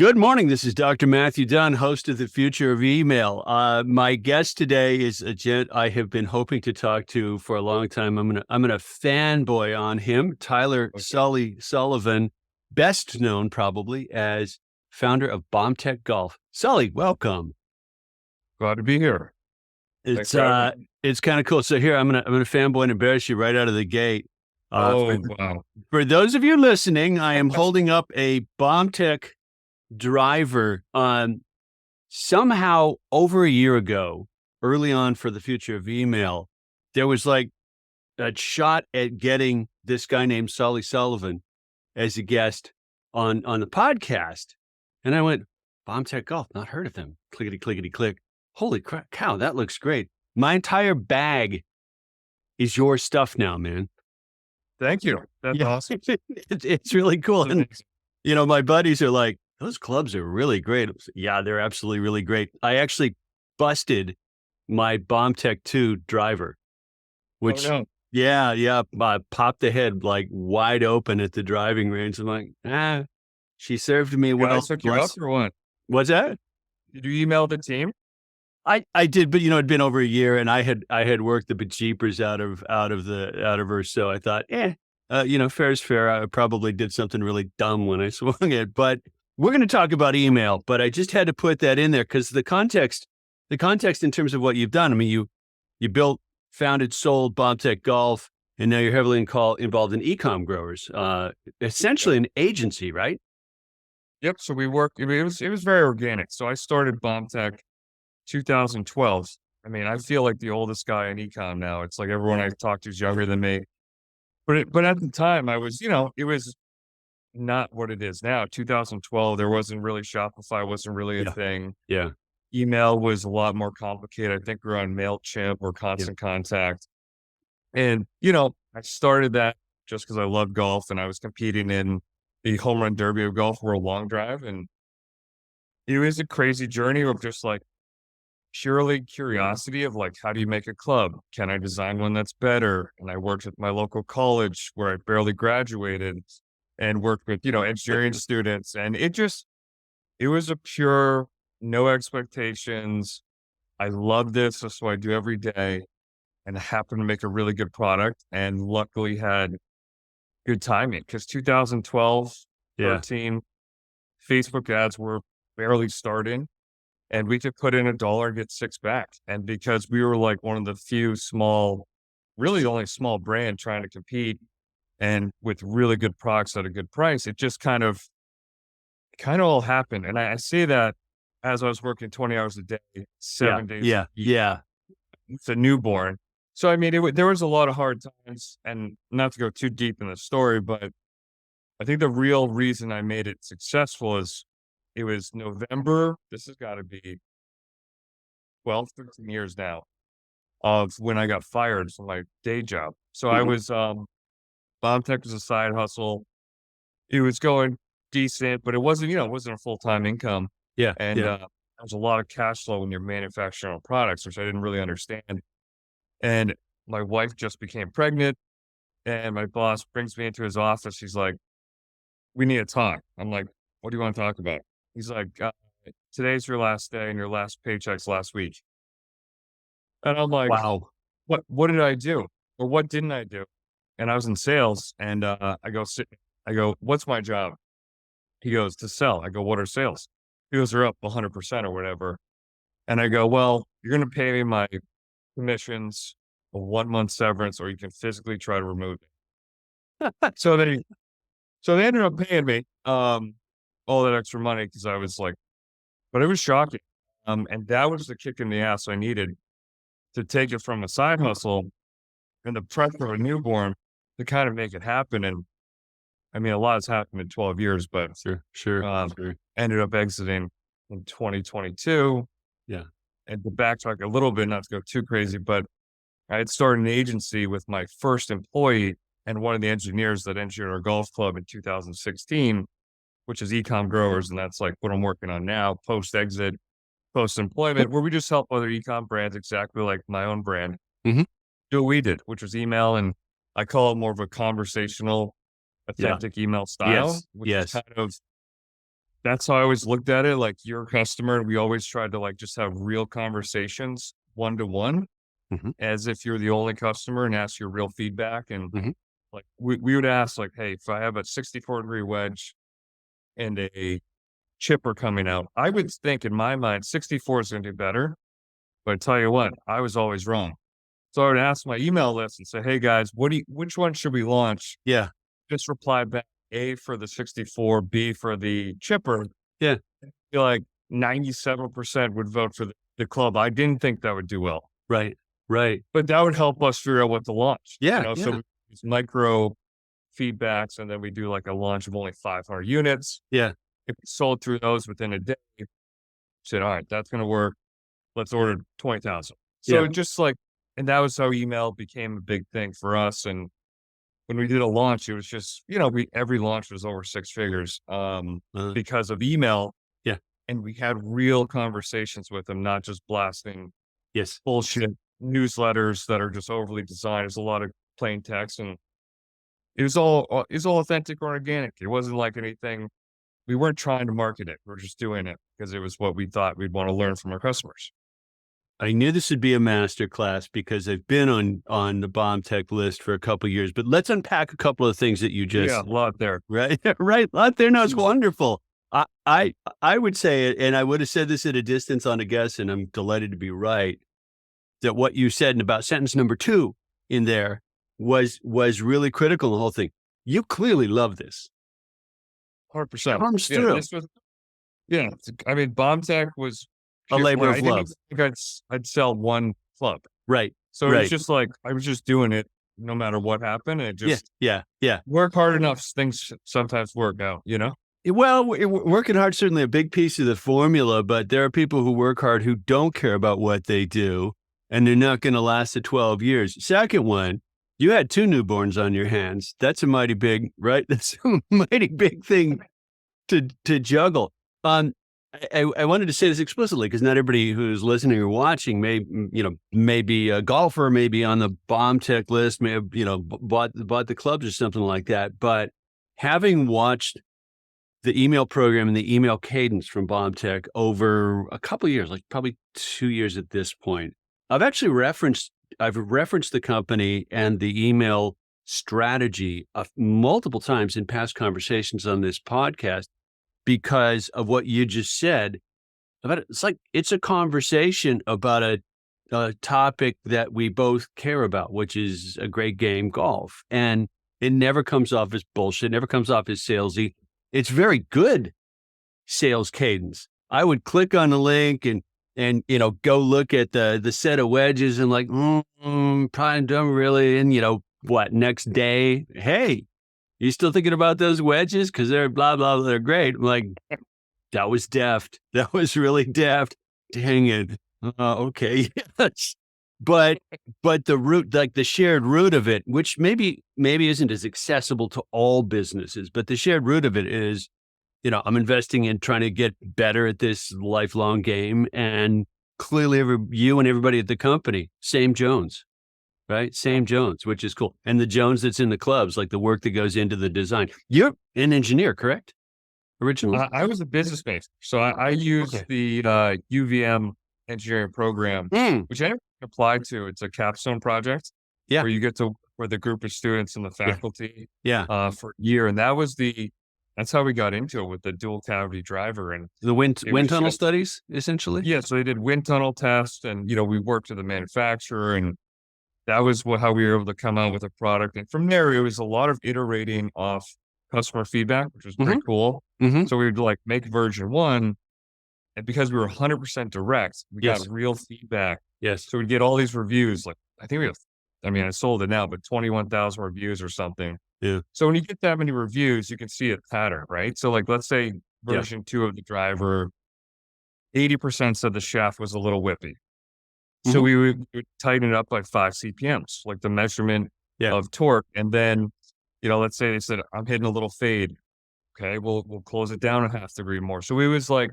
Good morning. This is Dr. Matthew Dunn, host of The Future of Email. My guest today is a gent I have been hoping to talk to for a long time. I'm gonna fanboy on him, Tyler Sullivan, best known probably as founder of BombTech Golf. Sully, welcome. Glad to be here. It's kind of cool. So here I'm gonna fanboy and embarrass you right out of the gate. Wow. For those of you listening, I am holding up a BombTech driver. Somehow over a year ago, early on for The Future of Email, there was like a shot at getting this guy named Sullivan as a guest on the podcast. And I went, BombTech Golf, not heard of them. Clickety, clickety, click. Holy crap, cow, that looks great. My entire bag is your stuff now, man. Thank you. That's awesome. It's really cool. And, my buddies are like, those clubs are really great. Yeah, they're absolutely really great. I actually busted my BombTech 2 driver, which, popped the head like wide open at the driving range. I'm like, she served me well. Took you up or what? What's that? Did you email the team? I did, but it'd been over a year, and I had worked the bejeepers out of her. So I thought, fair is fair. I probably did something really dumb when I swung it, but we're going to talk about email. But I just had to put that in there because the context in terms of what you've done. I mean, you built, founded, sold BombTech Golf, and now you're heavily involved in Ecom growers. Essentially an agency, right? Yep. So we worked. It was very organic. So I started BombTech 2012. I mean, I feel like the oldest guy in ecom now. It's like everyone I talk to is younger than me. But at the time, I was, it was not what it is now. 2012, there wasn't really Shopify, wasn't really a thing. Yeah. Email was a lot more complicated. I think we were on MailChimp or Constant Contact. And, I started that just because I love golf and I was competing in the home run derby of golf for a long drive. And it was a crazy journey of just like purely curiosity of like, how do you make a club? Can I design one that's better? And I worked at my local college where I barely graduated and worked with, engineering students. And it was a pure, no expectations. I love this. That's what I do every day. And I happened to make a really good product and luckily had good timing because 2012, 13, Facebook ads were barely starting and we could put in $1 and get $6 back. And because we were like one of the few really only small brand trying to compete and with really good products at a good price, it just kind of all happened. And I say that as I was working 20 hours a day, 7 days. Yeah. It's a newborn. So, I mean, there was a lot of hard times and not to go too deep in the story, but I think the real reason I made it successful is it was November. This has got to be 12, 13 years now of when I got fired from my day job. So I was, BombTech was a side hustle. It was going decent, but it wasn't, it wasn't a full-time income. Yeah. And there was a lot of cash flow when you're manufacturing products, which I didn't really understand. And my wife just became pregnant and my boss brings me into his office. He's like, we need to talk. I'm like, what do you want to talk about? He's like, today's your last day and your last paycheck's last week. And I'm like, wow, what did I do? Or what didn't I do? And I was in sales and I go, what's my job? He goes, to sell. I go, what are sales? He goes, they're up 100% or whatever. And I go, well, you're going to pay me my commissions, a 1-month severance, or you can physically try to remove it. So they ended up paying me all that extra money because I was like, but it was shocking. And that was the kick in the ass I needed to take it from a side hustle and the pressure of a newborn to kind of make it happen. And I mean, a lot has happened in 12 years, but sure. Ended up exiting in 2022. Yeah. And to backtrack a little bit, not to go too crazy, but I had started an agency with my first employee and one of the engineers that engineered our golf club in 2016, which is Ecom Growers. And that's like what I'm working on now, post-exit, post-employment, where we just help other ecom brands exactly like my own brand do what we did, which was email. And I call it more of a conversational, authentic email style, which is kind of that's how I always looked at it. Like, you're a customer, and we always tried to like just have real conversations one to one, Mhm, as if you're the only customer, and ask your real feedback. And mhm. like we would ask like, hey, if I have a 64-degree wedge and a chipper coming out, I would think in my mind 64 is going to do better. But I tell you what, I was always wrong. So I would ask my email list and say, hey guys, which one should we launch? Yeah, Just reply back A for the 64, B for the chipper. yeah, Feel like 97% would vote for the club. I didn't think that would do well, right, right. but that would help us figure out what to launch, Yeah, so yeah, we use micro feedbacks, and then we do like a launch of only 500 units. yeah, If we sold through those within a day, said, all right, that's going to work. Let's order 20,000. yeah. So just like, and that was how email became a big thing for us. And when we did a launch, it was just, every launch was over six figures, Uh, because of email. yeah, And we had real conversations with them, not just blasting yes. bullshit newsletters that are just overly designed. There's a lot of plain text, and it was all authentic or organic. It wasn't like anything. We weren't trying to market it. We're just doing it because it was what we thought we'd want to learn from our customers. I knew this would be a master class because I've been on the BombTech list for a couple years, but let's unpack a couple of things that you Yeah, just a lot there. right, right, out there. No, it's Mm. wonderful. I I I would say it, and I would have said this at a distance on a guess, and I'm delighted to be right, that what you said in about sentence number 2 in there was really critical in the whole thing. You clearly love this. 100%. Comes Yeah, through. this was yeah, I mean, BombTech was A pure labor like, of I didn't love. even think I'd sell one club. Right, So it was right. just like, I was just doing it no matter what happened, and it Yeah, just yeah, yeah. work hard enough, things sometimes work out? Well, working hard certainly a big piece of the formula, but there are people who work hard who don't care about what they do, and they're not gonna last the 12 years. Second one, you had 2 newborns on your hands. That's a mighty big right? That's a mighty big thing to juggle. Um, I wanted to say this explicitly because not everybody who's listening or watching may be a golfer, may be on the bomb tech list, may have, bought the clubs or something like that, but having watched the email program and the email cadence from BombTech over a couple years, like probably 2 years at this point. I've referenced the company and the email strategy multiple times in past conversations on this podcast because of what you just said about it. It's like it's a conversation about a topic that we both care about, which is a great game, golf. And it never comes off as bullshit, never comes off as salesy. It's very good sales cadence. I would click on the link and go look at the set of wedges and like, probably don't really. And what next day? Hey, you still thinking about those wedges? Because they're blah blah. They're great. I'm like, that was deft. That was really deft. Dang it. Okay. Yes. But the root, like the shared root of it, which maybe isn't as accessible to all businesses, but the shared root of it is, I'm investing in trying to get better at this lifelong game. And clearly you and everybody at the company, same Jones, right? Same Jones, which is cool. And the Jones that's in the clubs, like the work that goes into the design. You're an engineer, correct? Originally? I was a business major, so I used Okay. the UVM engineering program, Mm, which I never applied to. It's a capstone project yeah. where you get to work with a group of students and the Yeah. faculty Yeah. for a year, and that's how we got into it with the dual cavity driver, and The it wind was tunnel just studies, essentially? yeah. So they did wind tunnel tests, and we worked with the manufacturer, and that was how we were able to come out with a product. And from there, it was a lot of iterating off customer feedback, which was pretty Mhm, cool. mhm. So we would like make version one, and because we were 100% direct, we got Yes, real feedback. yes. So we'd get all these reviews. Like, I think I mean, I sold it now, but 21,000 reviews or something. Yeah, So when you get that many reviews, you can see a pattern, right? So like, let's say yeah. version two of the driver, 80% said the shaft was a little whippy. So Mhm. we would tighten it up by 5 CPMs, like the measurement Yeah. of torque. And then, let's say they said, I'm hitting a little fade. Okay, we'll close it down a half degree more. So we was like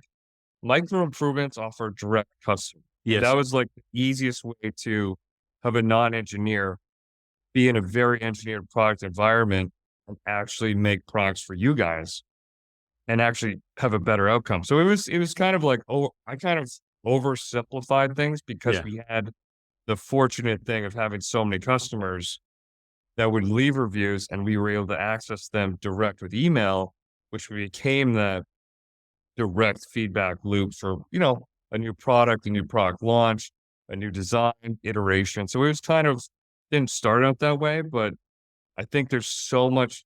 micro improvements off our direct customer. And that Yes. was like the easiest way to have a non-engineer be in a very engineered product environment and actually make products for you guys. and actually have a better outcome. So it was kind of like, oh, I kind of oversimplified things because Yeah. we had the fortunate thing of having so many customers that would leave reviews and we were able to access them direct with email, which became that direct feedback loop for, a new product launch, a new design iteration. So it was kind of didn't start out that way, but I think there's so much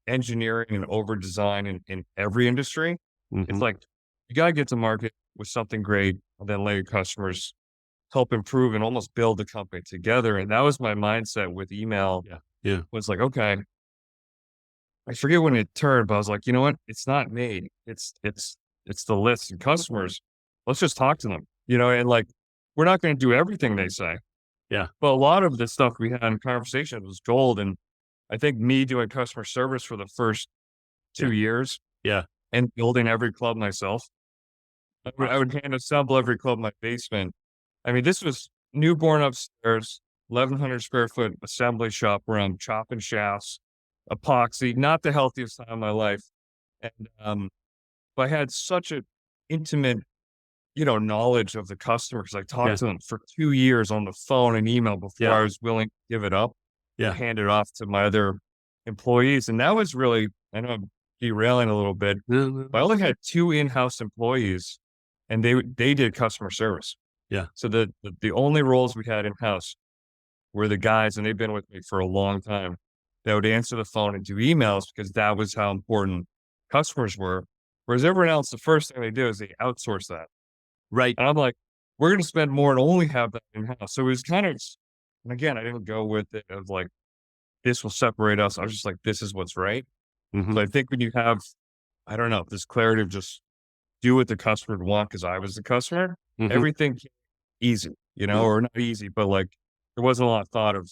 engineering and over design in every industry. It's Mhm. like you gotta get to market with something great and then let your customers help improve and almost build the company together. And that was my mindset with email Yeah. Yeah. was like, okay, I forget when it turned, but I was like, you know what? It's not me. It's the list and customers. Let's just talk to them, and like we're not going to do everything they say. Yeah. But a lot of the stuff we had in conversation was gold. And I think me doing customer service for the first Yeah. 2 years Yeah. and building every club myself, I Awesome. would hand assemble every club in my basement. I mean, this was newborn upstairs, 1,100 square foot assembly shop where I'm chopping shafts, epoxy, not the healthiest time of my life. And, but I had such a intimate, knowledge of the customer because I talked Yeah. to them for 2 years on the phone and email before Yeah. I was willing to give it up and Yeah. hand it off to my other employees. And that was really, I know I'm derailing a little bit, No, no, but I no. only had two in-house employees and they did customer service. Yeah. So the only roles we had in-house were the guys, and they've been with me for a long time, that would answer the phone and do emails because that was how important customers were. Whereas everyone else, the first thing they do is they outsource that. Right. And I'm like, we're going to spend more and only have that in-house. So it was kind of, and again, I didn't go with it of like, this will separate us. I was just like, this is what's right. Mhm. So I think when you have, I don't know, this clarity of just do what the customer would want because I was the customer, Mhm. everything came easy, Yeah. or not easy, but like there wasn't a lot of thought of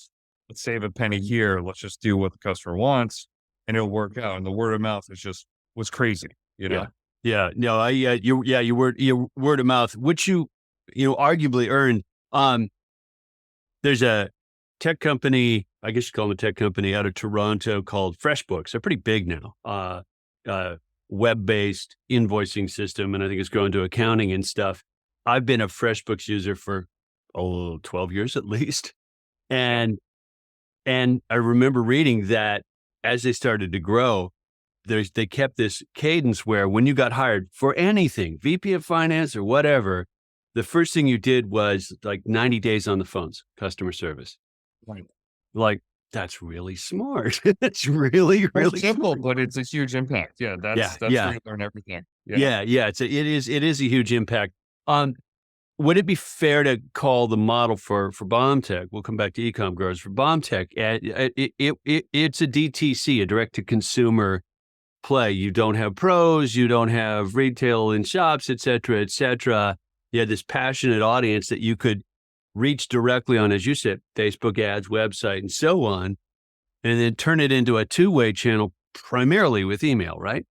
let's save a penny here, let's just do what the customer wants and it'll work out. And the word of mouth is just was crazy, you Yeah. know? Yeah. No, your word of mouth, which arguably earned. Um, there's a tech company, I guess you call them a tech company out of Toronto called FreshBooks. They're pretty big now. Uh, Web-based invoicing system, and I think it's going to accounting and stuff. I've been a FreshBooks user for 12 years at least. Yeah. And I remember reading that as they started to grow, they kept this cadence where when you got hired for anything, VP of finance or whatever, the first thing you did was like 90 days on the phones, customer service. Right. Like, that's really smart. That's really, So really simple, smart. but it's a huge impact. Yeah, Yeah, that's where yeah, you learn everything. Yeah. yeah, yeah. It is a huge impact. Um, would it be fair to call the model for BombTech? We'll come back to Ecom growers for BombTech. It's a DTC, a direct to consumer play. You don't have pros, you don't have retail in shops, et cetera, et cetera. You had this passionate audience that you could reach directly on, as you said, Facebook ads, website, and so on, and then turn it into a two-way channel, primarily with email, right?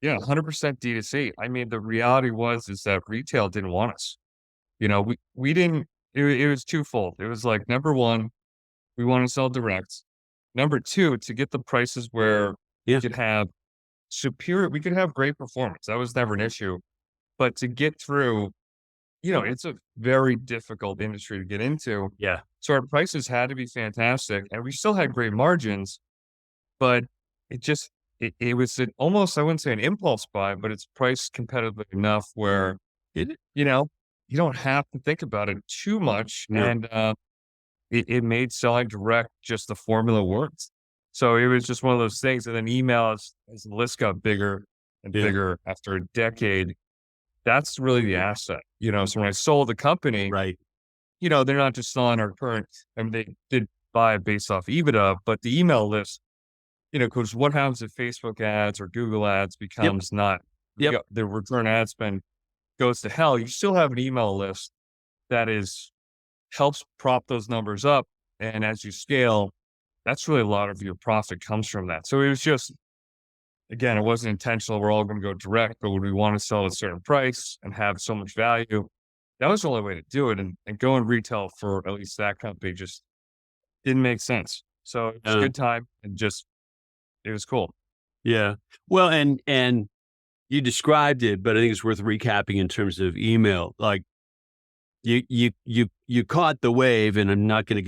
Yeah, 100% D2C. I mean, the reality is that retail didn't want us. We didn't it was twofold. It was like number one, we want to sell direct. Number two, to get the prices where we Yeah, could have we could have great performance. That was never an issue. But to get through, it's a very difficult industry to get into. yeah, So our prices had to be fantastic and we still had great margins, but it just, it was almost, I wouldn't say an impulse buy, but it's priced competitively enough where, it, you know, you don't have to think about it too much. no, And, it made selling direct just the formula worked. So it was just one of those things. And then email, as the list got bigger and yeah, bigger after a decade, that's really the asset. So when I sold the company, right, they're not just selling our current, I mean, they did buy it based off EBITDA, but the email list, because what happens if Facebook ads or Google ads yep, becomes not, yep, the return ad spend goes to hell, you still have an email list that helps prop those numbers up. And as you scale, that's really a lot of your profit comes from that. So it was just, again, it wasn't intentional. We're all going to go direct, but would we want to sell at a certain price and have so much value? That was the only way to do it. And going retail for at least that company just didn't make sense. So it was a uh, good time and just, it was cool. yeah. Well, and you described it, but I think it's worth recapping in terms of email. Like you caught the wave, and I'm not going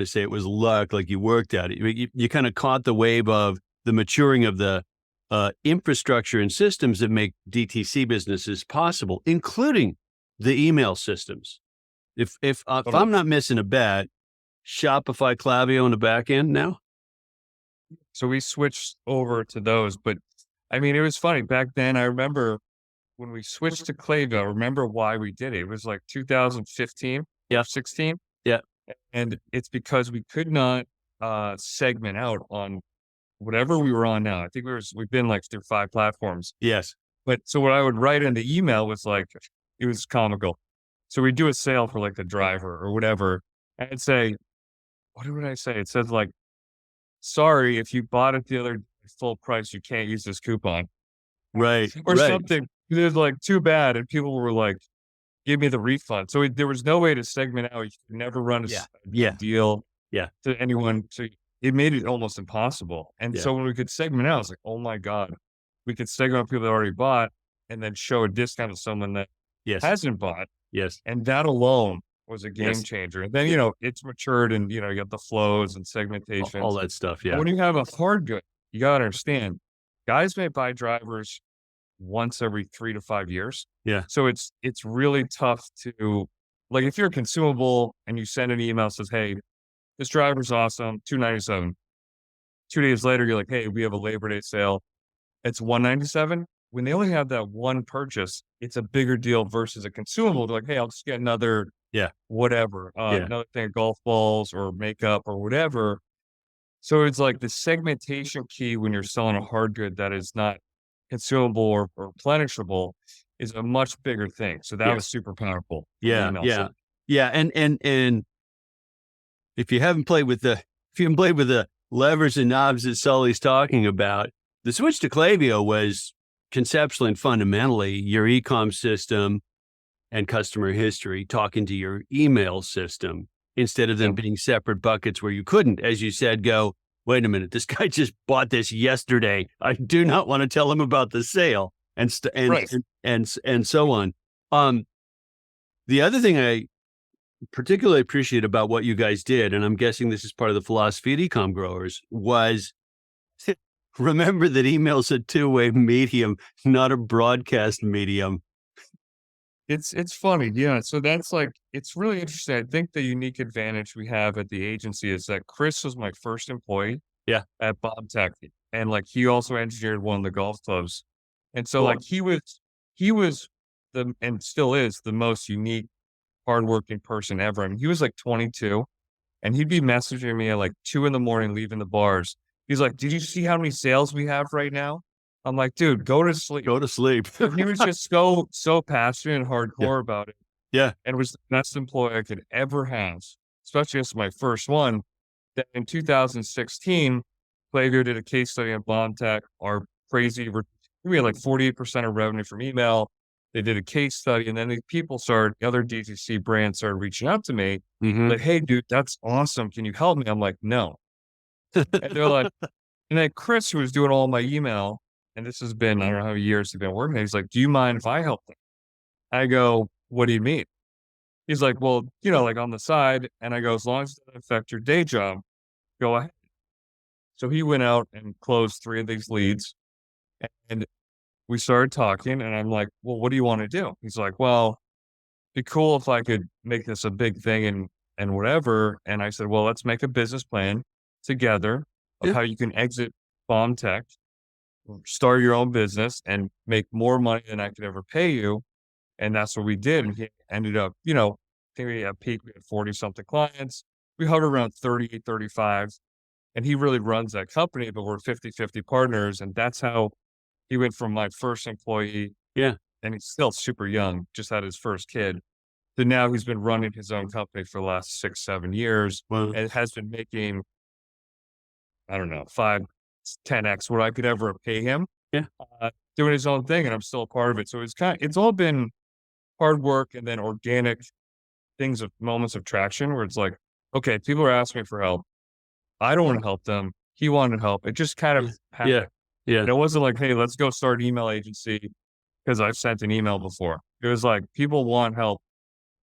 to say it was luck, like you worked at it. You kind of caught the wave of the maturing of the infrastructure and systems that make DTC businesses possible, including the email systems. If I'm not missing a bet, Shopify, Klaviyo on the back end now. So we switched over to those, but I mean, it was funny back then. I remember when we switched to Klaviyo, I remember why we did it. It was like 2015 Yeah. or 16. Yeah. And it's because we could not segment out on whatever we were on now. I think we've been like through 5 platforms. Yes. But so what I would write in the email was like, it was comical. So we do a sale for like the driver or whatever. And I'd say, what would I say? It says like, sorry, if you bought it the other full price, you can't use this coupon Right. or Right. something. It was like too bad. And people were like, give me the refund. So there was no way to segment out. You could never run a deal to anyone. So it made it almost impossible. And so when we could segment out, I was like, oh my God, we could segment out people that already bought and then show a discount to someone that hasn't bought. Yes. And that alone was a game changer. And then, it's matured and, you got the flows and segmentation. All that stuff. Yeah. But when you have a hard good, you got to understand, guys may buy drivers once every 3 to 5 years. Yeah. So it's really tough to, like, if you're a consumable and you send an email that says, hey, this driver's awesome, $297. 2 days later, you're like, hey, we have a Labor Day sale. It's $197. When they only have that one purchase, it's a bigger deal versus a consumable. They're like, hey, I'll just get another whatever, another thing of golf balls or makeup or whatever. So it's like the segmentation key when you're selling a hard good that is not consumable or replenishable is a much bigger thing. So that was super powerful. Yeah. And if you haven't played with the levers and knobs that Sully's talking about, the switch to Klaviyo was conceptually and fundamentally your ecom system and customer history talking to your email system instead of them being separate buckets where you couldn't, as you said, go, wait a minute, this guy just bought this yesterday. I do not want to tell him about the sale and so on. The other thing I particularly appreciate about what you guys did, and I'm guessing this is part of the philosophy of ecom growers, was remember that email's a two-way medium, not a broadcast medium. It's funny. Yeah. So that's like, it's really interesting. I think the unique advantage we have at the agency is that Chris was my first employee at BombTech. And like, he also engineered one of the golf clubs. And so like, he was and still is the most unique, hardworking person ever. I mean, he was like 22 and he'd be messaging me at like 2 a.m, leaving the bars. He's like, did you see how many sales we have right now? I'm like, dude, go to sleep. Go to sleep. He was just so passionate and hardcore about it. Yeah. And was the best employee I could ever have, especially as my first one. Then in 2016, Klaviyo did a case study on BombTech, we had like 48% of revenue from email. They did a case study, and then other DTC brands started reaching out to me, like, hey, dude, that's awesome. Can you help me? I'm like, no. And they're like, and then Chris, who was doing all my email, and this has been, I don't know how many years he's been working, he's like, do you mind if I help them? I go, what do you mean? He's like, well, like on the side. And I go, as long as it doesn't affect your day job, go ahead. So he went out and closed 3 of these leads. And we started talking, and I'm like, well, what do you want to do? He's like, well, it'd be cool if I could make this a big thing and whatever. And I said, well, let's make a business plan together of how you can exit BombTech, start your own business, and make more money than I could ever pay you. And that's what we did. And he ended up, I think we had peak, we had 40 something clients. We hovered around 38, 35. And he really runs that company, but we're 50-50 partners. And that's how he went from my first employee. Yeah. And he's still super young, just had his first kid. So now he's been running his own company for the last 6-7 years. Wow. And has been making, I don't know, 5-10x what I could ever pay him. Yeah. Doing his own thing, and I'm still a part of it. So it's all been hard work and then organic things of moments of traction where it's like, okay, people are asking me for help. I don't want to help them. He wanted help. It just kind of happened. Yeah. And it wasn't like, hey, let's go start an email agency because I've sent an email before. It was like, people want help.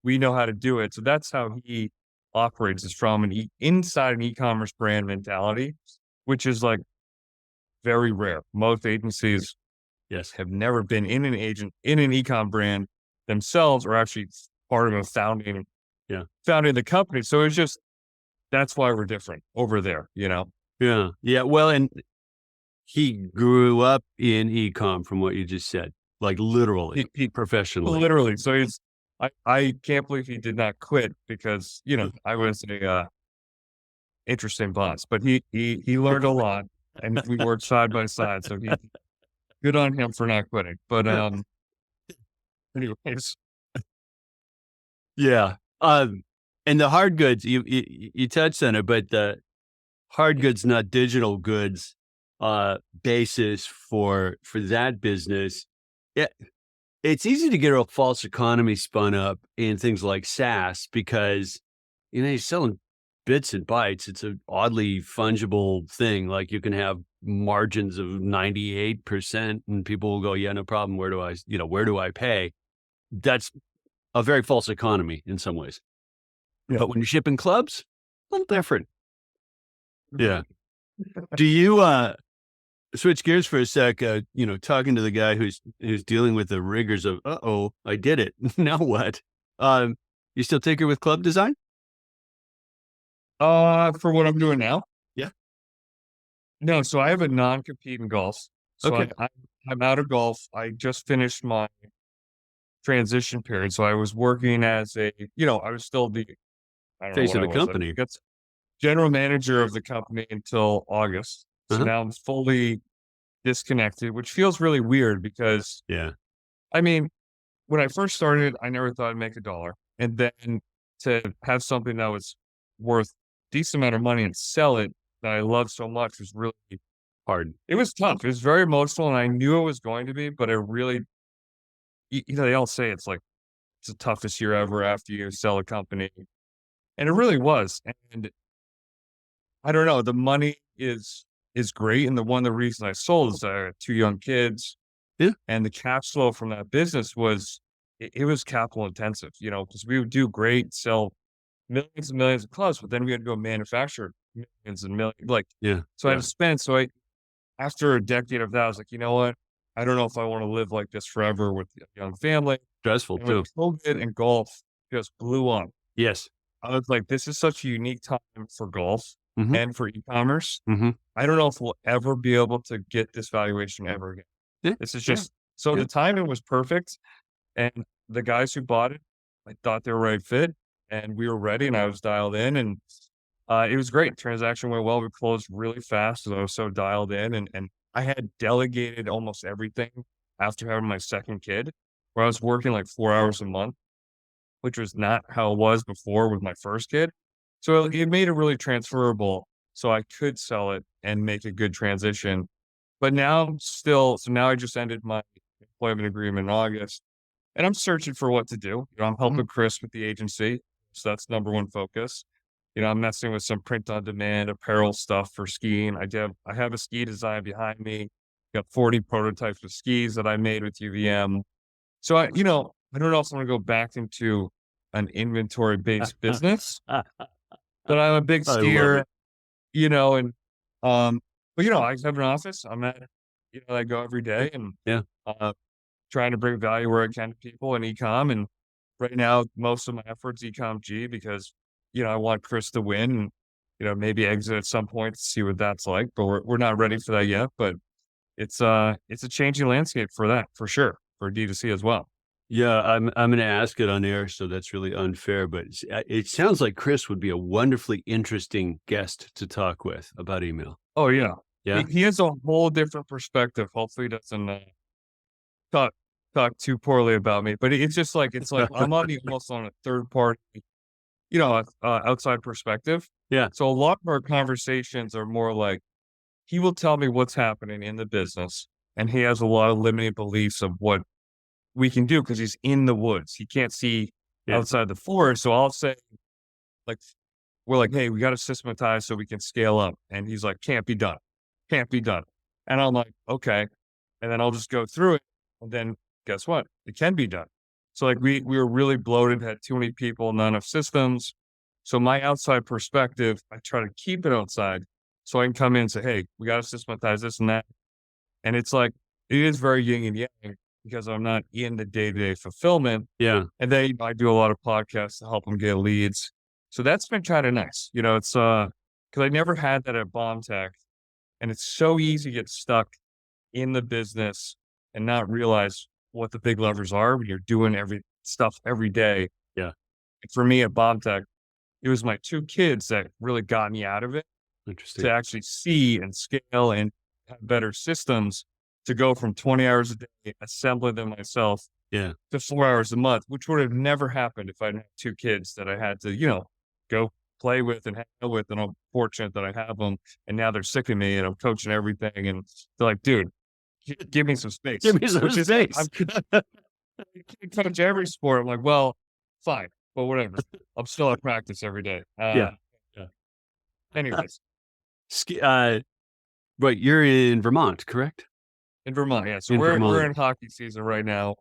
We know how to do it. So that's how he operates, is from inside an e-commerce brand mentality, which is like very rare. Most agencies Yes. have never been in an e-com brand themselves, or actually part of a Yeah. founding the company. So it's just, that's why we're different over there, you know? Yeah. Yeah. Well, and he grew up in ecom from what you just said, like literally, He professionally. literally. So I can't believe he did not quit because, I was a interesting boss, but he learned a lot and we worked side by side. So good on him for not quitting. But anyways, Yeah. And the hard goods, you touched on it, but the hard goods, not digital goods, basis for that business. Yeah, it's easy to get a false economy spun up in things like SaaS because you're selling bits and bytes. It's an oddly fungible thing. Like you can have margins of 98%, and people will go, "Yeah, no problem. Where do I pay?" That's a very false economy in some ways. yeah. But when you're shipping clubs, a little different. Yeah. Do you switch gears for a sec? Talking to the guy who's dealing with the rigors of, oh, I did it. Now what? You still tinker with club design? For what I'm doing now? Yeah. No, so I have a non-compete in golf. So Okay. I'm out of golf. I just finished my transition period. So I was working as I was still I don't know Face what of I the was. I company. guess general manager of the company until August. So Uh-huh. now I'm fully disconnected, which feels really weird because, Yeah. I mean, when I first started, I never thought I'd make $1. And then to have something that was worth decent amount of money and sell it that I love so much was really, Hard. it was tough. It was very emotional and I knew it was going to be, but it really, they all say it's like, it's the toughest year ever after you sell a company. And it really was. And I don't know, the money is great. And one of the reasons I sold is I had 2 young kids, Yeah. and the cash flow from that business it was capital intensive, because we would do great, sell millions and millions of clubs, but then we had to go manufacture millions and millions. Like, Yeah. so I had Yeah. to spend. So after a decade of that, I was like, you know what? I don't know if I want to live like this forever with a young family. Stressful And with too. COVID and golf just blew up, Yes. I was like, this is such a unique time for golf Mm-hmm. and for e-commerce. Mm-hmm. I don't know if we'll ever be able to get this valuation ever again. Yeah. This is Yeah. just so Yeah. the timing was perfect. And the guys who bought it, I thought they were right fit and we were ready and I was dialed in and it was great. Transaction went well. We closed really fast because I was so dialed in and I had delegated almost everything after having my second kid, where I was working like 4 hours a month, which was not how it was before with my first kid. So it made it really transferable so I could sell it and make a good transition. But now I just ended my employment agreement in August and I'm searching for what to do. I'm Mhm. helping Chris with the agency. So that's number one focus. I'm messing with some print on demand apparel stuff for skiing. I have a ski design behind me. Got 40 prototypes of skis that I made with UVM. So I don't know if I'm gonna go back into an inventory based business, but I'm a big I love skier, it. and but I have an office. I go every day and Yeah. uh trying to bring value where I can to people in ecom. And right now, most of my efforts ecom G because, I want Chris to win and, maybe exit at some point to see what that's like. But we're not ready for that yet. But it's a changing landscape for that for sure for D2C as well. Yeah, I'm gonna ask it on air, so that's really unfair, but it sounds like Chris would be a wonderfully interesting guest to talk with about email. Oh yeah. He, Yeah? he has a whole different perspective. Hopefully he doesn't talk talk too poorly about me. But it's like I'm on the almost on a third party outside perspective. Yeah, So a lot of our conversations are more like he will tell me what's happening in the business, and he has a lot of limiting beliefs of what we can do because he's in the woods. He can't see yeah. outside the forest. So I'll say, like, we're like, hey, we got to systematize so we can scale up. And he's like, can't be done. Can't be done. And I'm like, okay. And then I'll just go through it. And then guess what? It can be done. So like we were really bloated, had too many people, not enough systems. So my outside perspective, I try to keep it outside so I can come in and say, hey, we got to systematize this and that. And it's like, it is very yin and yang because I'm not in the day-to-day fulfillment. Yeah. And then I do a lot of podcasts to help them get leads. So that's been kind of nice. It's because I never had that at BombTech. And it's so easy to get stuck in the business and not realize what the big levers are when you're doing every stuff every day. Yeah. And for me at BombTech, it was my two kids that really got me out of it Interesting. to actually see and scale and have better systems to go from 20 hours a day, assembling them myself Yeah. to 4 hours a month, which would have never happened if I didn't have two kids that I had to, go play with and hang out with. And I'm fortunate that I have them. And now they're sick of me and I'm coaching everything. And they're like, dude, give me some space. Give me some Which is, space. I can't coach every sport. I'm like, well, fine, but whatever. I'm still at practice every day. Yeah. Yeah. Anyways, Right. You're in Vermont, correct? in Vermont, yeah. So In we're Vermont. in hockey season right now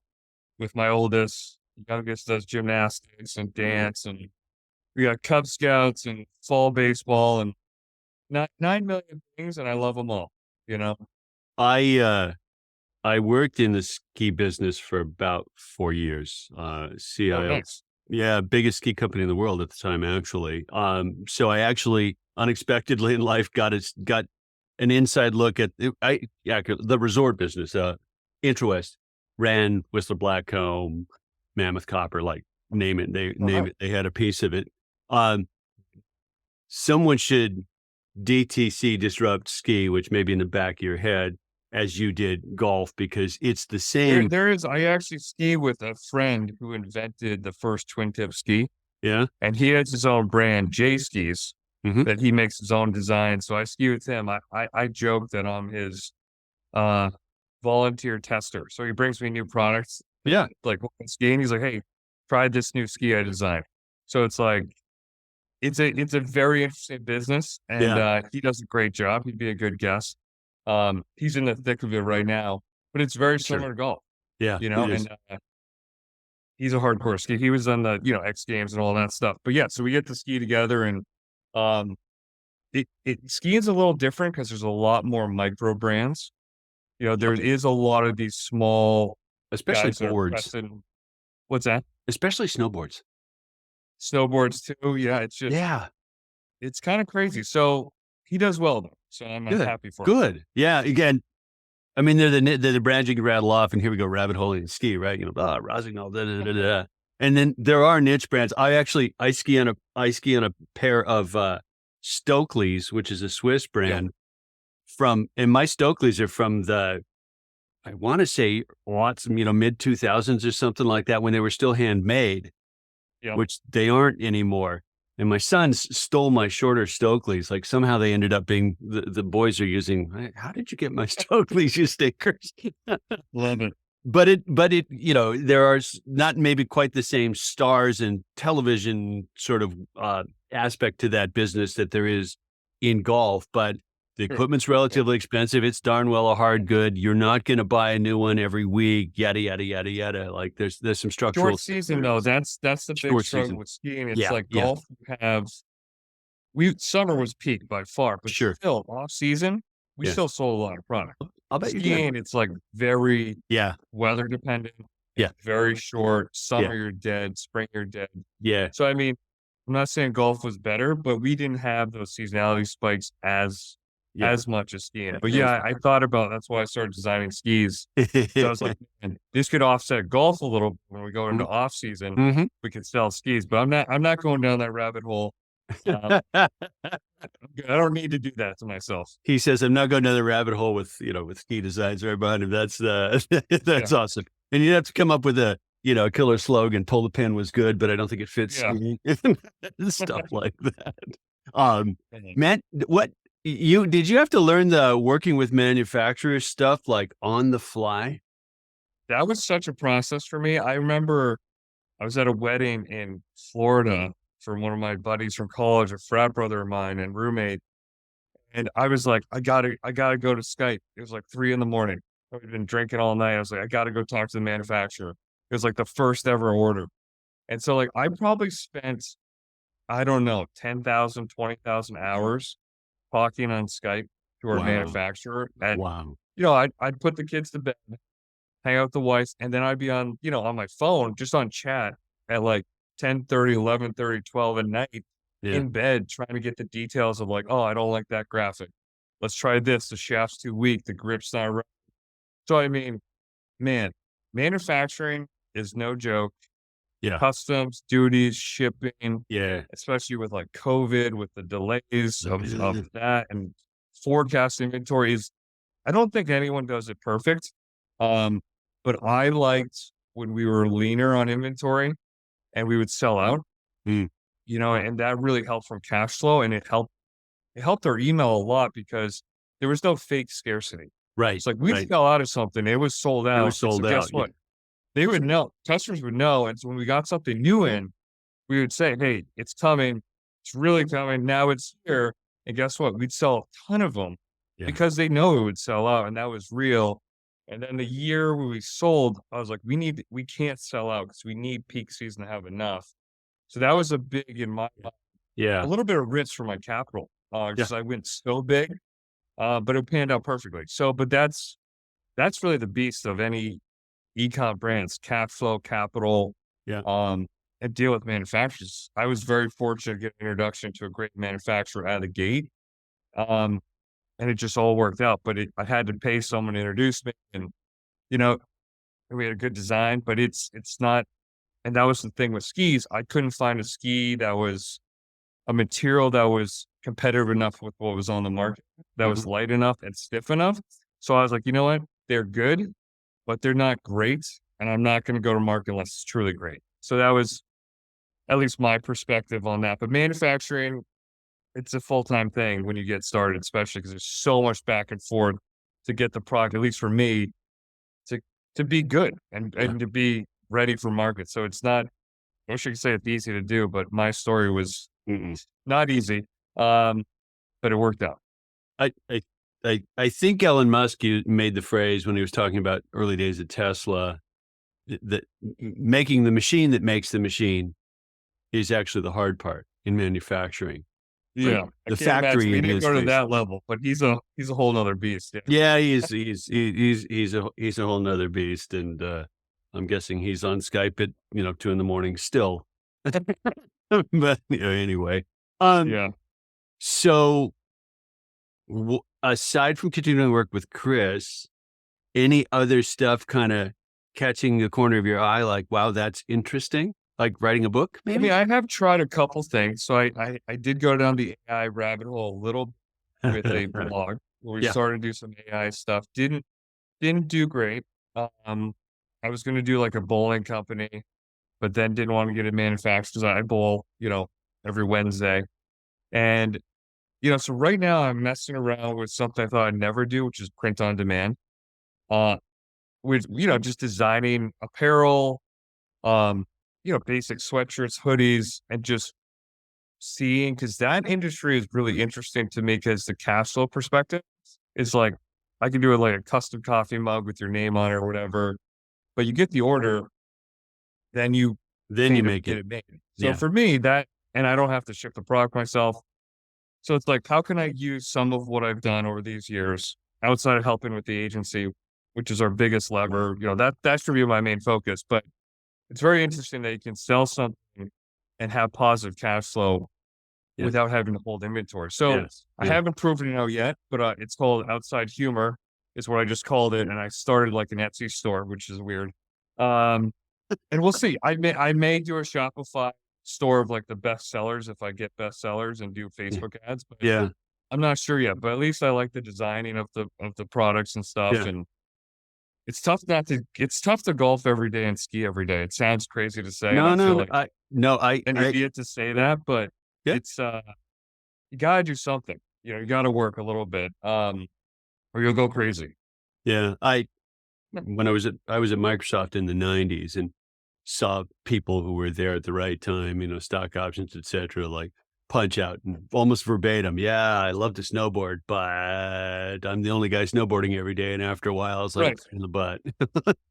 with my oldest. Youngest does gymnastics and dance, and we got Cub Scouts and fall baseball and 9 million things, and I love them all. You know, I worked in the ski business for about 4 years. oh, CIO. nice. Yeah, biggest ski company in the world at the time, actually. So I actually unexpectedly in life got an inside look at the resort business. Intrawest ran Whistler Blackcomb, Mammoth Copper, like name it. They name it. They had a piece of it. Um, Someone should DTC disrupt ski, which may be in the back of your head, as you did golf, because it's the same. There is. I actually ski with a friend who invented the first twin tip ski, Yeah. and he has his own brand, J Skis, Mhm. that he makes his own design. So I ski with him. I joke that I'm his volunteer tester. So he brings me new products. Yeah. Like when skiing, he's like, "Hey, try this new ski I designed." So it's like it's a very interesting business, and Yeah. he does a great job. He'd be a good guest. He's in the thick of it right now, but it's very Sure. similar to golf, Yeah. It is. and he's a hardcore skier. He was on the X Games and all that stuff. But yeah, so we get to ski together, and um, skiing's a little different because there's a lot more micro brands. There is a lot of these small Especially guys that are boards. pressing. What's that? Especially snowboards. Snowboards too. Yeah, it's just Yeah. it's kind of crazy. So he does well though. So I'm Good. happy for him. Good. Yeah. Again, I mean, they're the brands you can rattle off, and here we go, rabbit hole and ski, right? Rossignol, da, da, da, da, da. And then there are niche brands. I ski on a pair of Stokely's, which is a Swiss brand and my Stokely's are from I want to say mid 2000s or something like that, when they were still handmade, Yeah. which they aren't anymore. And my sons stole my shorter Stokely's. Like somehow they ended up being the boys are using. How did you get my Stokely's, you stickers? Love it. But there are not maybe quite the same stars and television sort of aspect to that business that there is in golf. But the Sure. equipment's relatively expensive. It's darn well a hard good. You're not going to buy a new one every week. Yada yada yada yada. Like there's some structural Short season though. That's the big Short struggle season. with skiing. It's Yeah, like yeah. golf. Summer was peak by far, but Sure. still off season, we Yeah. still sold a lot of product. I'll bet you Skiing, did. it's like very Yeah, weather dependent. Yeah. Very short. Summer, Yeah. you're dead. Spring, you're dead. yeah, So, I mean, I'm not saying golf was better, but we didn't have those seasonality spikes as yeah. much as skiing. But yeah, I thought about that's why I started designing skis. So I was like, man, this could offset golf a little when we go into off season. Mhm. We could sell skis, but I'm not going down that rabbit hole. I don't need to do that to myself. He says, "I'm not going down the rabbit hole with ski designs right behind him." That's that's awesome. And you'd have to come up with a killer slogan. Pull the pin was good, but I don't think it fits Yeah. skiing. Stuff like that. Man, what did you have to learn the working with manufacturers stuff like on the fly? That was such a process for me. I remember I was at a wedding in Florida for one of my buddies from college, a frat brother of mine and roommate. And I was like, I gotta go to Skype. It was like 3 in the morning. I've been drinking all night. I was like, I gotta go talk to the manufacturer. It was like the first ever order. And so like I probably spent, I don't know, 10,000, 20,000 hours talking on Skype to our Wow. manufacturer. And, Wow. I'd put the kids to bed, hang out with the wife, and then I'd be on, on my phone, just on chat at like 10:30, 11:30, 12 at night Yeah. in bed trying to get the details of like, oh, I don't like that graphic. Let's try this. The shaft's too weak. The grip's not right. So, I mean, man, manufacturing is no joke. Yeah. Customs, duties, shipping, Yeah. especially with like COVID, with the delays of Mhm. that and forecast inventories. I don't think anyone does it perfect. Um, but I liked when we were leaner on inventory and we would sell out, Mm. and that really helped from cash flow and it helped our email a lot because there was no fake scarcity. Right. It's like we'd Right. sell out of something, it was sold It was out. And so sold guess out. Yeah. what? They would know, customers would know. And so when we got something new in, we would say, hey, it's coming. It's really coming. Now it's here. And guess what? We'd sell a ton of them Yeah. because they know it would sell out and that was real. And then the year when we sold, I was like, we can't sell out because we need peak season to have enough. So that was a big in my mind, a Yeah. little bit of risk for my capital, Yeah. because I went so big, but it panned out perfectly. So, but that's really the beast of any ecom brands, cash flow, capital, Yeah. um, and deal with manufacturers. I was very fortunate to get an introduction to a great manufacturer out of the gate, um, and it just all worked out. But I had to pay someone to introduce me, and you know, we had a good design, but it's not. And that was the thing with skis. I couldn't find a ski that was a material that was competitive enough with what was on the market, that was Mhm. light enough and stiff enough. So I was like, you know what? They're good, but they're not great, and I'm not gonna go to market unless it's truly great. So that was at least my perspective on that. But manufacturing, it's a full-time thing when you get started, especially because there's so much back and forth to get the product, at least for me, to to be good and Yeah. and to be ready for market. So it's not, I wish I could say it's easy to do, but my story was Mm-mm. not easy, um, but it worked out. I I I think Elon Musk made the phrase when he was talking about early days at Tesla that making the machine that makes the machine is actually the hard part in manufacturing. Like Yeah, I the can't imagine. factory We didn't go to industries. that level, but he's a whole nother beast. Yeah. Yeah, he's a whole nother beast, and I'm guessing he's on Skype at 2 in the morning still. But anyway, um, Yeah. so aside from continuing to work with Chris, any other stuff kind of catching the corner of your eye, like, wow, that's interesting? Like writing a book, I mean, maybe? I have tried a couple things. So I did go down the AI rabbit hole a little with a blog where we Yeah. started to do some AI stuff. Didn't do great. Um, I was gonna do like a bowling company, but then didn't want to get it manufactured because I bowl, every Wednesday. And so right now I'm messing around with something I thought I'd never do, which is print on demand. Uh, with just designing apparel, basic sweatshirts, hoodies, and just seeing, because that industry is really interesting to me because the cash flow perspective is like I can do it like a custom coffee mug with your name on it or whatever, but you get the order, then you Then pay you to make get it. it made. So Yeah. for me, and I don't have to ship the product myself. So it's like, how can I use some of what I've done over these years outside of helping with the agency, which is our biggest lever? That should be my main focus. But it's very interesting that you can sell something and have positive cash flow Yes. without having to hold inventory. So Yes. I Yeah. haven't proven it out yet, but it's called Outside Humor, is what I just called it, and I started like an Etsy store, which is weird. Um, and we'll see. I may do a Shopify store of like the best sellers if I get best sellers and do Yeah. Facebook ads, but Yeah. I'm not sure yet. But at least I like the designing of the products and stuff, Yeah. and it's tough to golf every day and ski every day. It sounds crazy to say, and No, I no, feel no. like an I idiot to say that, but yeah. it's you gotta do something. You gotta work a little bit, or you'll go crazy. Yeah. When I was at Microsoft in the 90s and saw people who were there at the right time, stock options, et cetera, like punch out and almost verbatim. Yeah, I love to snowboard, but I'm the only guy snowboarding every day. And after a while, I was like, Right. in the butt.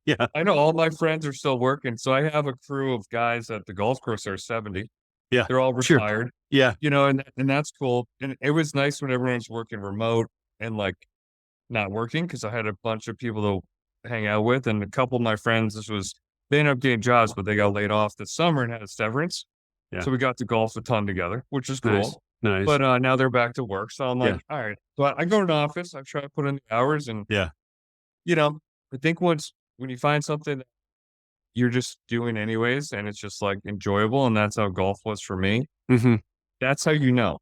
Yeah. I know all my friends are still working, so I have a crew of guys at the golf course that are 70. Yeah. They're all Sure. retired, Yeah. and that's cool. And it was nice when everyone's working remote and like not working because I had a bunch of people to hang out with, and a couple of my friends. They ended up getting jobs, but they got laid off this summer and had a severance. Yeah. So we got to golf a ton together, which is Nice. cool. Nice. But now they're back to work, so I'm like, Yeah. all right. So I go to the office. I try to put in the hours, and Yeah. you know, I think when you find something that you're just doing anyways, and it's just like enjoyable, and that's how golf was for me. Hmm. That's how Yeah.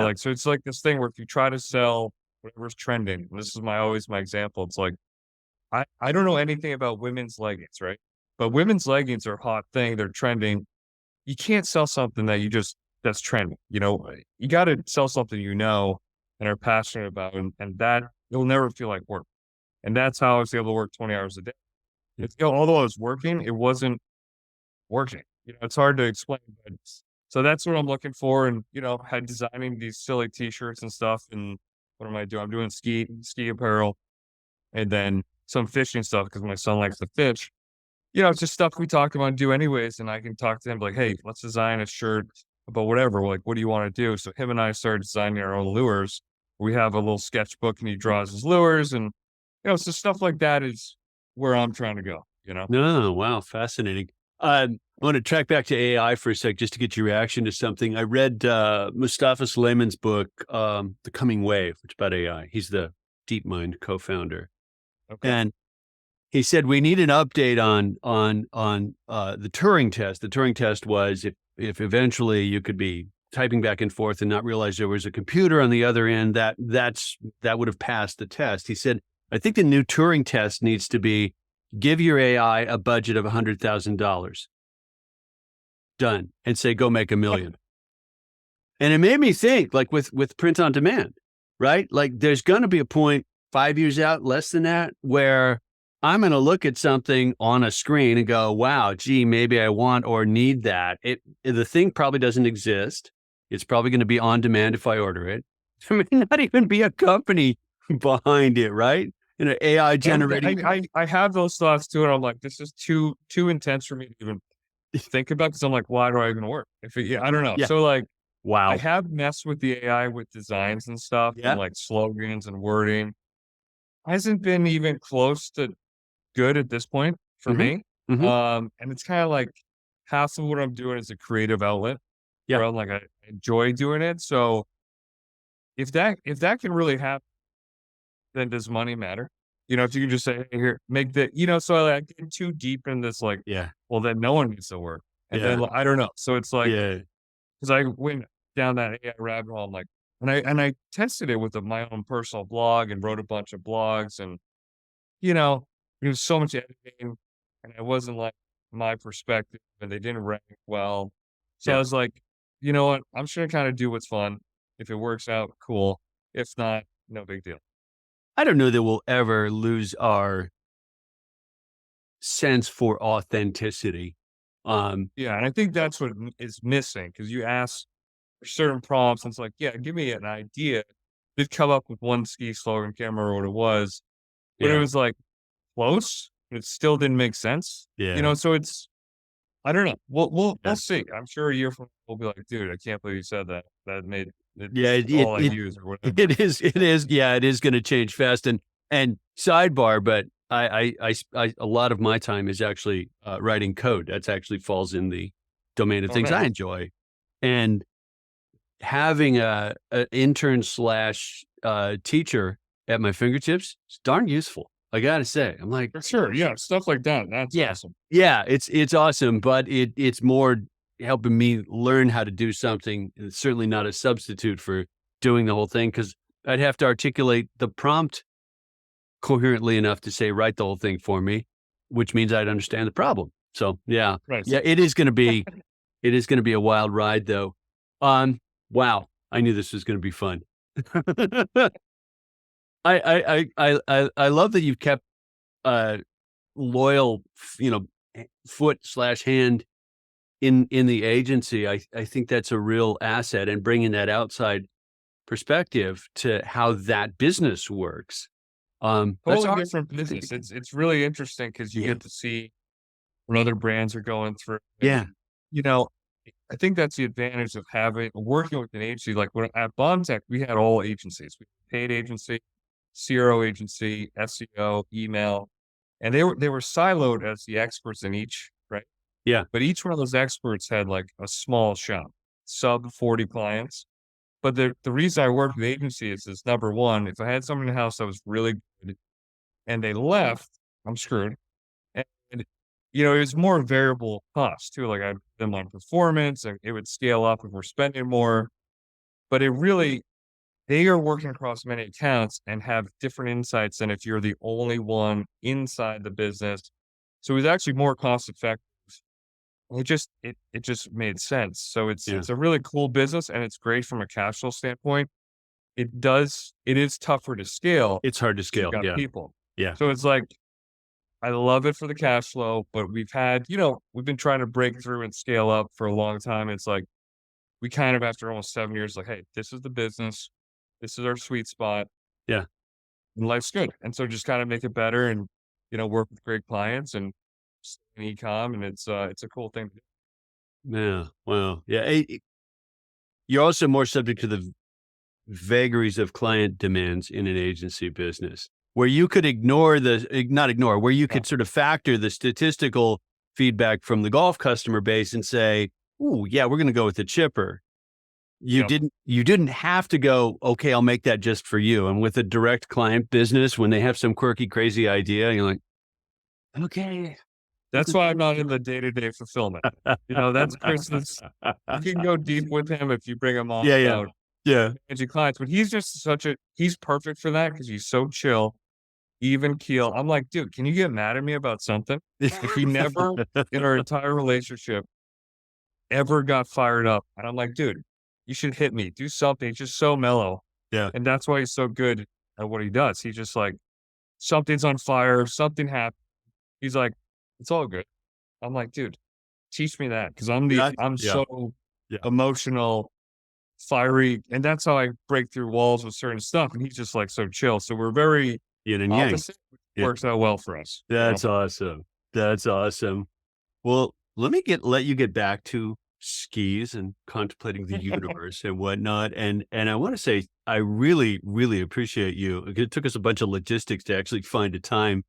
like so it's like this thing where if you try to sell whatever's trending, and this is always my example. It's like I don't know anything about women's leggings, right? But women's leggings are a hot thing. They're trending. You can't sell something that's trending. You got to sell something and are passionate about, and that it'll never feel like work. And that's how I was able to work 20 hours a day. Although I was working, it wasn't working. It's hard to explain, but so that's what I'm looking for. And, had designing these silly t-shirts and stuff. And what am I doing? I'm doing ski apparel and then some fishing stuff because my son likes to fish. It's just stuff we talked about and do anyways. And I can talk to him like, hey, let's design a shirt about whatever. Like, what do you want to do? So him and I started designing our own lures. We have a little sketchbook and he draws his lures. And, so stuff like that is where I'm trying to go. No, wow, fascinating. I want to track back to AI for a sec, just to get your reaction to something. I read Mustafa Suleyman's book, "The Coming Wave," which is about AI. He's the DeepMind co-founder, Okay. and he said we need an update on the Turing test. The Turing test was if eventually you could be typing back and forth and not realize there was a computer on the other end, that would have passed the test. He said, I think the new Turing test needs to be give your AI a budget of $100,000. Done. And say, go make $1 million. And it made me think, like with print on demand, right? Like there's going to be a point 5 years out, less than that, where I'm going to look at something on a screen and go, wow, gee, maybe I want or need that. The thing probably doesn't exist. It's probably going to be on demand if I order it. There may not even be a company behind it, right? AI generating. I have those thoughts too, and I'm like, this is too intense for me to even think about because I'm like, why do I even work? I don't know. Yeah. So like, Wow. I have messed with the AI with designs and stuff and like slogans and wording. Hasn't been even close to good at this point for me. And it's kind of like half of what I'm doing is a creative outlet. Yeah. Where I'm like, I enjoy doing it. So if that can really happen, then does money matter? If you can just say, hey, here, make the, so I get too deep in this, like, Yeah. well, then no one needs to work. And Yeah. then I don't know. So it's like, Yeah. because I went down that AI rabbit hole, I'm like, and I tested it with my own personal blog and wrote a bunch of blogs and, it was so much editing and it wasn't like my perspective and they didn't rank well. So I Yeah. was like, you know what? I'm just going to kind of do what's fun. If it works out, cool. If not, no big deal. I don't know that we'll ever lose our sense for authenticity. Yeah, and I think that's what is missing because you ask for certain prompts, and it's like, yeah, give me an idea. They'd come up with one ski slogan, can't remember what it was, but it Yeah. was like close, but it still didn't make sense. Yeah. So it's I don't know. We'll Yeah. see. I'm sure a year from now we'll be like, dude, I can't believe you said that. That made Yeah, it's all I use or whatever. it is. Yeah, it is going to change fast. And sidebar, but I a lot of my time is actually writing code. That's actually falls in the domain of things I Nice. enjoy. And having a intern slash teacher at my fingertips is darn useful. I gotta say, I'm like, For sure. Yeah, stuff like that. That's yeah, awesome. yeah, it's awesome, but it's more helping me learn how to do something. It's certainly not a substitute for doing the whole thing because I'd have to articulate the prompt coherently enough to say, write the whole thing for me, which means I'd understand the problem. So yeah, Right. yeah, it is going to be a wild ride though. Wow, I knew this was going to be fun. I love that you've kept loyal, foot slash hand in the agency, I think that's a real asset, and bringing that outside perspective to how that business works. That's Totally awesome. different business. It's really interesting because you Yeah. get to see what other brands are going through. Yeah. And, you know, I think that's the advantage of having working with an agency. Like when at BombTech, we had all agencies. We had paid agency, CRO agency, SEO, email, and they were siloed as the experts in each, right? Yeah. But each one of those experts had like a small shop, sub 40 clients. But the reason I worked with agencies is number one, if I had someone in the house that was really good and they left, I'm screwed. And it was more variable cost too. Like I put them on performance and it would scale up if we're spending more. But they are working across many accounts and have different insights than if you're the only one inside the business. So it was actually more cost effective. It just made sense. So it's Yeah. it's a really cool business and it's great from a cash flow standpoint. It is tougher to scale It's hard to because you've scale. got Yeah. people. Yeah. So it's like I love it for the cash flow, but we've been trying to break through and scale up for a long time. It's like we kind of after almost 7 years, like, hey, this is the business, this is our sweet spot, Yeah. and life's good. And so just kind of make it better and work with great clients and stay in ecom, and it's a cool thing to do. Yeah. Wow. Yeah. You're also more subject to the vagaries of client demands in an agency business, where you could ignore not ignore, where you Yeah. could sort of factor the statistical feedback from the golf customer base and say, "Ooh, yeah, we're going to go with the chipper." Yep. You didn't have to go, "Okay, I'll make that just for you." And with a direct client business, when they have some quirky, crazy idea, you're like, "Okay." That's why I'm not in the day-to-day fulfillment. That's Chris's. You can go deep with him if you bring him on Yeah, yeah, about yeah. managing clients, but he's just he's perfect for that because he's so chill, even keel. I'm like, dude, can you get mad at me about something? Like he never in our entire relationship ever got fired up. And I'm like, dude, you should hit me, do something. He's just so mellow. Yeah. And that's why he's so good at what he does. He's just like, something's on fire, something happened. He's like, it's all good. I'm like, dude, teach me that because Yeah, I'm yeah, so yeah. emotional, fiery, and that's how I break through walls with certain stuff. And he's just like so chill. So we're very Yin and yang. opposite, which Yeah. works out well for us. That's awesome. That's awesome. Well, let you get back to skis and contemplating the universe and whatnot. And I want to say I really, really appreciate you. It took us a bunch of logistics to actually find a time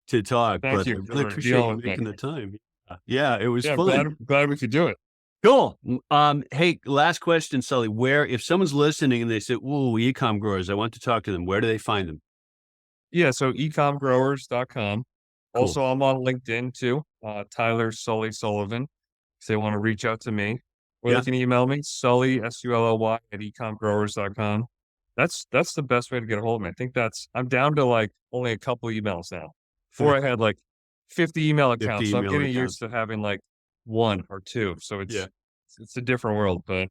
to talk, Thank but I you really for appreciate dealing you with me. making the time. Yeah, it was Yeah, fun. glad we could do it. Cool. Hey, last question, Sully. Where, if someone's listening and they say, "Ooh, ecom growers, I want to talk to them," where do they find them? Yeah, so ecomgrowers.com. Cool. Also, I'm on LinkedIn too, Tyler Sully Sullivan, if they want to reach out to me. Or Yeah. they can email me, Sully, Sully, at ecomgrowers.com. That's the best way to get a hold of me. I think I'm down to like only a couple emails now. Before I had like 50 email 50 accounts. So I'm email getting accounts. used to having like one or two. So Yeah. it's a different world, but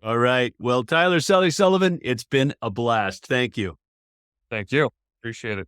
All right. Well, Tyler Sully Sullivan, it's been a blast. Thank you. thank you. Appreciate it.